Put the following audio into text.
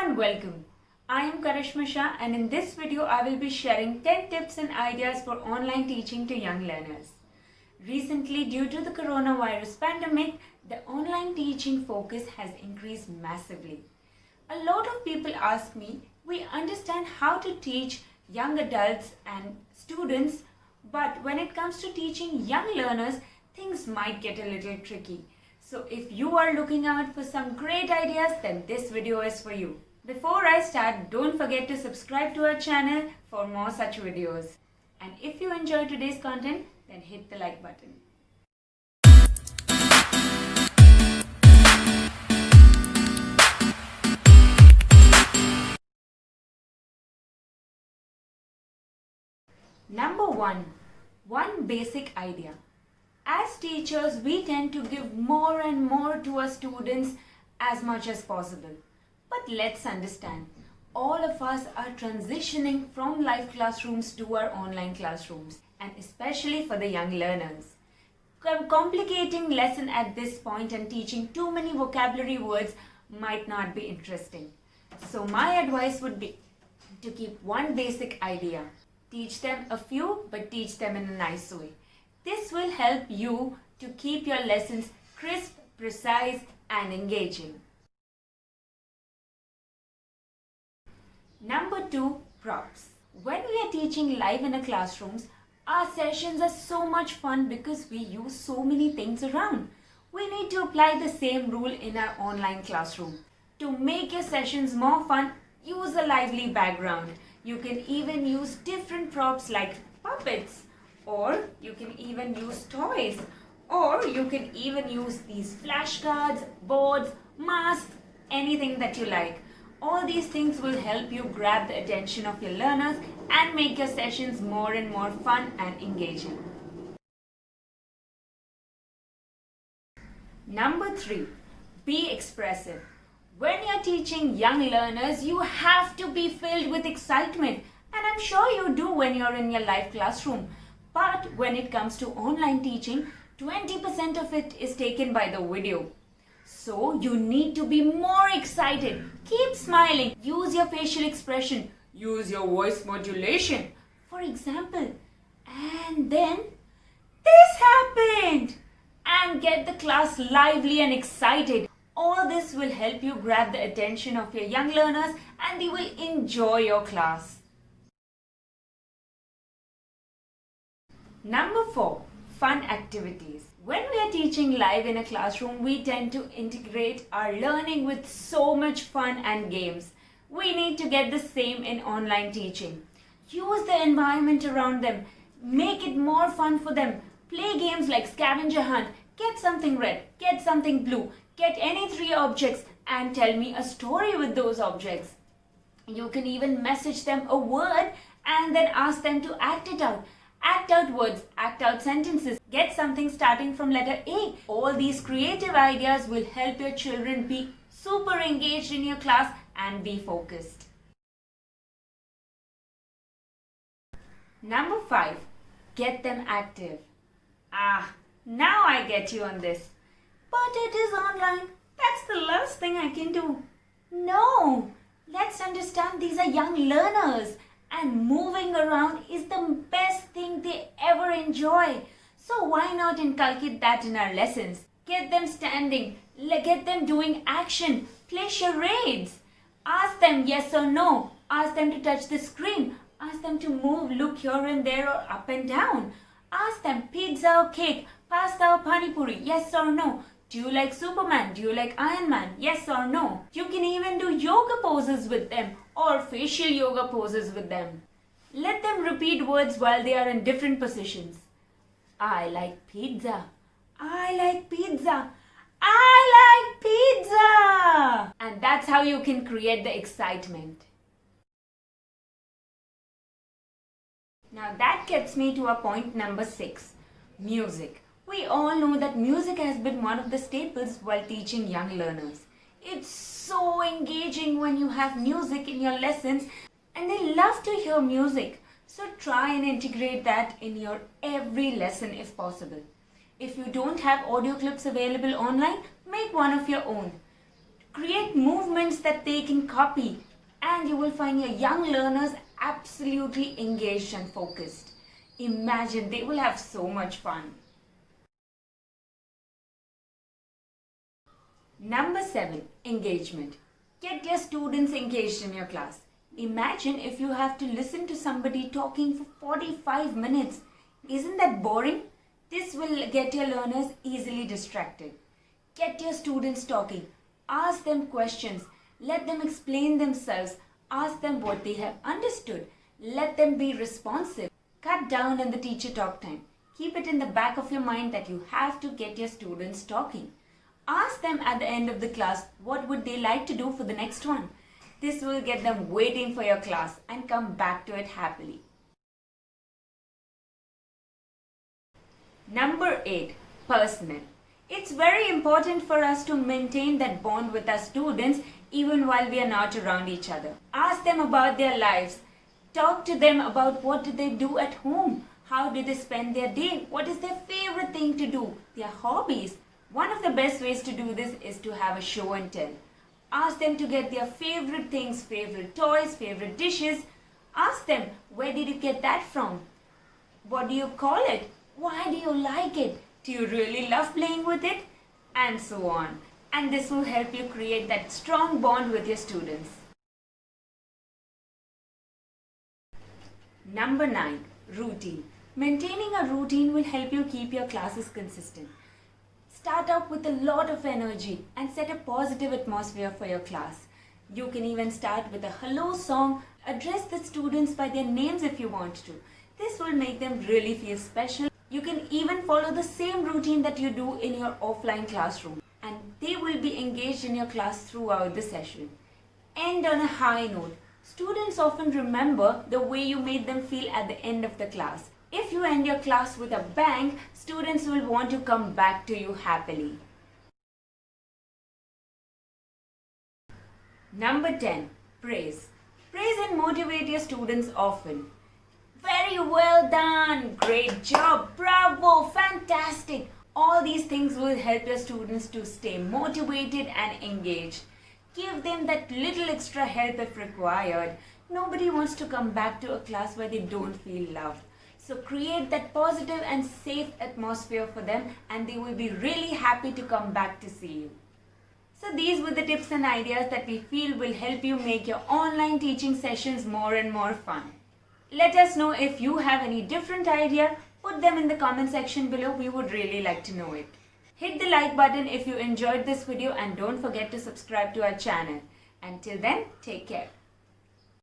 and welcome. I am Karishma Shah, and in this video I will be sharing 10 tips and ideas for online teaching to young learners. Recently, due to the coronavirus pandemic, the online teaching focus has increased massively. A lot of people ask me, we understand how to teach young adults and students, but when it comes to teaching young learners, things might get a little tricky. So if you are looking out for some great ideas, then this video is for you. Before I start, don't forget to subscribe to our channel for more such videos. And if you enjoy today's content, then hit the like button. Number one basic idea. As teachers, we tend to give more and more to our students as much as possible. But let's understand, all of us are transitioning from live classrooms to our online classrooms, and especially for the young learners. Complicating lesson at this point and teaching too many vocabulary words might not be interesting. So my advice would be to keep one basic idea. Teach them a few, but teach them in a nice way. This will help you to keep your lessons crisp, precise, and engaging. Number 2, props. When we are teaching live in our classrooms, our sessions are so much fun because we use so many things around. We need to apply the same rule in our online classroom. To make your sessions more fun, use a lively background. You can even use different props like puppets, or you can even use toys, or you can even use these flashcards, boards, masks, anything that you like. All these things will help you grab the attention of your learners and make your sessions more and more fun and engaging. Number 3, be expressive. When you're teaching young learners, you have to be filled with excitement, and I'm sure you do when you're in your live classroom. But when it comes to online teaching, 20% of it is taken by the video. So you need to be more excited. Keep smiling. Use your facial expression. Use your voice modulation. For example, and then this happened. And get the class lively and excited. All this will help you grab the attention of your young learners and they will enjoy your class. Number 4, fun activities. When we are teaching live in a classroom, we tend to integrate our learning with so much fun and games. We need to get the same in online teaching. Use the environment around them. Make it more fun for them. Play games like scavenger hunt. Get something red, get something blue, get any 3 objects and tell me a story with those objects. You can even message them a word and then ask them to act it out. Act out words, act out sentences, get something starting from letter A. All these creative ideas will help your children be super engaged in your class and be focused. Number 5, get them active. Now I get you on this. But it is online. That's the last thing I can do. No, let's understand these are young learners. And moving around is the best thing they ever enjoy. So why not inculcate that in our lessons? Get them standing, get them doing action, play charades. Ask them yes or no. Ask them to touch the screen. Ask them to move, look here and there or up and down. Ask them pizza or cake, pasta or pani puri, yes or no. Do you like Superman? Do you like Iron Man? Yes or no? You can even do yoga poses with them or facial yoga poses with them. Let them repeat words while they are in different positions. I like pizza. I like pizza. I like pizza. And that's how you can create the excitement. Now that gets me to a point number 6, music. We all know that music has been one of the staples while teaching young learners. It's so engaging when you have music in your lessons and they love to hear music. So try and integrate that in your every lesson if possible. If you don't have audio clips available online, make one of your own. Create movements that they can copy, and you will find your young learners absolutely engaged and focused. Imagine, they will have so much fun. Number 7, engagement. Get your students engaged in your class. Imagine if you have to listen to somebody talking for 45 minutes. Isn't that boring? This will get your learners easily distracted. Get your students talking. Ask them questions. Let them explain themselves. Ask them what they have understood. Let them be responsive. Cut down on the teacher talk time. Keep it in the back of your mind that you have to get your students talking. Ask them at the end of the class what would they like to do for the next one. This will get them waiting for your class and come back to it happily. Number 8, personal. It's very important for us to maintain that bond with our students even while we are not around each other. Ask them about their lives. Talk to them about what do they do at home. How do they spend their day? What is their favorite thing to do? Their hobbies. One of the best ways to do this is to have a show and tell. Ask them to get their favorite things, favorite toys, favorite dishes. Ask them, where did you get that from? What do you call it? Why do you like it? Do you really love playing with it? And so on. And this will help you create that strong bond with your students. Number 9, routine. Maintaining a routine will help you keep your classes consistent. Start out with a lot of energy and set a positive atmosphere for your class. You can even start with a hello song. Address the students by their names if you want to. This will make them really feel special. You can even follow the same routine that you do in your offline classroom, and they will be engaged in your class throughout the session. End on a high note. Students often remember the way you made them feel at the end of the class. If you end your class with a bang, students will want to come back to you happily. Number 10, praise. Praise and motivate your students often. Very well done, great job, bravo, fantastic. All these things will help your students to stay motivated and engaged. Give them that little extra help if required. Nobody wants to come back to a class where they don't feel loved. So create that positive and safe atmosphere for them, and they will be really happy to come back to see you. So these were the tips and ideas that we feel will help you make your online teaching sessions more and more fun. Let us know if you have any different idea. Put them in the comment section below. We would really like to know it. Hit the like button if you enjoyed this video, and don't forget to subscribe to our channel. Until then, take care.